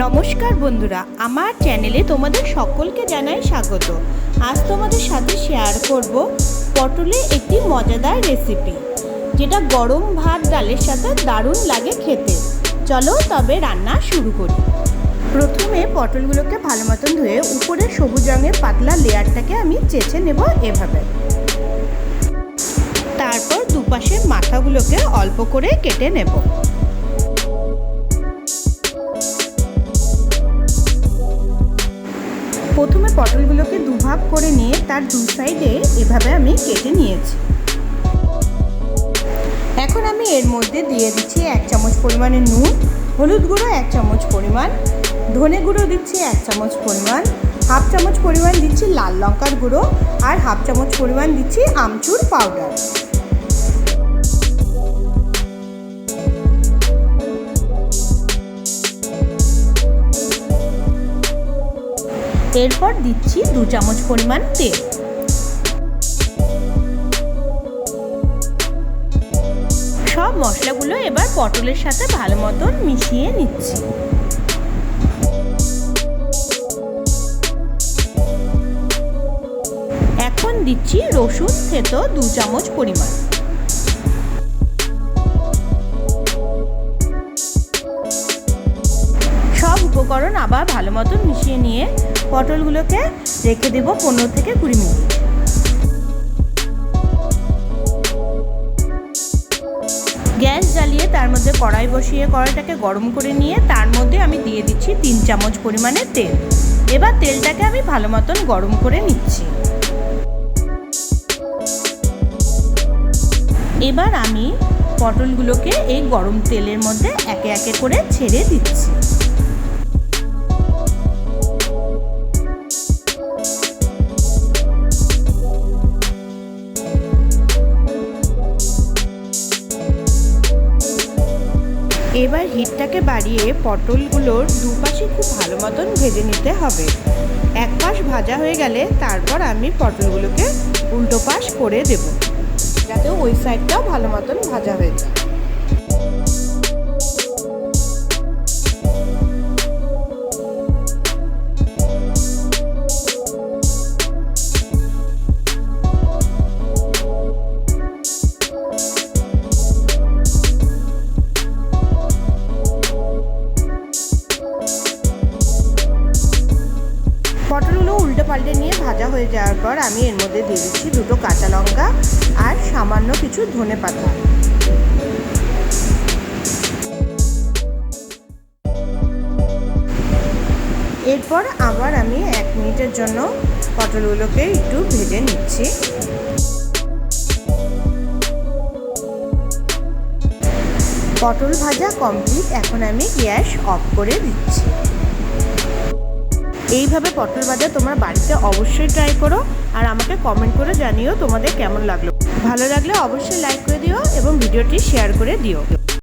নমস্কার বন্ধুরা, আমার চ্যানেলে তোমাদের সকলকে জানাই স্বাগত। আজ তোমাদের সাথে শেয়ার করব পটলের একটি মজাদার রেসিপি, যেটা গরম ভাত ডালের সাথে দারুণ লাগে খেতে। চলো তবে রান্না শুরু করি। প্রথমে পটলগুলোকে ভালো মতন ধুয়ে উপরে সবুজ রঙের পাতলা লেয়ারটাকে আমি চেঁচে নেব এভাবে। তারপর দুপাশের মাথাগুলোকে অল্প করে কেটে নেব। প্রথমে পটলগুলোকে দুভাগ করে নিয়ে তার দু সাইডে এভাবে আমি কেটে নিয়েছি। এখন আমি এর মধ্যে দিয়ে দিচ্ছি 1 চামচ পরিমাণে নুন, হলুদ গুঁড়ো 1 চামচ পরিমাণ, ধনে গুঁড়ো দিচ্ছি 1 চামচ পরিমাণ, হাফ চামচ পরিমাণ দিচ্ছি লাল লঙ্কার গুঁড়ো, আর হাফ চামচ পরিমাণ দিচ্ছি আমচুর পাউডার। এরপর দিচ্ছি 2 চামচ পরিমাণ তেল। সব মশলাগুলো এবার পটলের সাথে ভালো মতন মিশিয়ে নিচ্ছি। এখন দিচ্ছি রসুন থেতো 2 চামচ পরিমাণ। সব উপকরণ আবার ভালো মতন মিশিয়ে নিয়ে পটলগুলোকে রেখে দেব 15 থেকে 20 মিনিট। গ্যাস জ্বালিয়ে তার মধ্যে কড়াই বসিয়ে কড়াইটাকে গরম করে নিয়ে তার মধ্যে আমি দিয়ে দিচ্ছি 3 চামচ পরিমাণে তেল। এবার তেলটাকে আমি ভালো মতন গরম করে নিচ্ছি। এবার আমি পটলগুলোকে এই গরম তেলের মধ্যে একে একে করে ছেড়ে দিচ্ছি। এবার হিটটাকে বাড়িয়ে পটলগুলোর দুপাশে খুব ভালো মতন ভেজে নিতে হবে। এক পাশ ভাজা হয়ে গেলে তারপর আমি পটলগুলোকে উল্টো পাশ করে দেব, যাতে ওই সাইডটাও ভালো মতন ভাজা হয়ে যায়। পটলগুলো উল্টে পাল্টে নিয়ে ভাজা হয়ে যাওয়ার পর আমি এর মধ্যে দিয়ে দিচ্ছি 2টো কাঁচা লঙ্কা আর সামান্য কিছু ধনে পাতা। এরপর আবার আমি 1 মিনিটের জন্য পটলগুলোকে একটু ভেজে নিচ্ছি। পটল ভাজা কমপ্লিট। এখন আমি গ্যাস অফ করে দিচ্ছি। এইভাবে পটল ভাজা তোমরা বাড়িতে অবশ্যই ট্রাই করো আর আমাকে কমেন্ট করে জানিও তোমাদের কেমন লাগলো। ভালো লাগলে অবশ্যই লাইক করে দিও এবং ভিডিওটি শেয়ার করে দিও।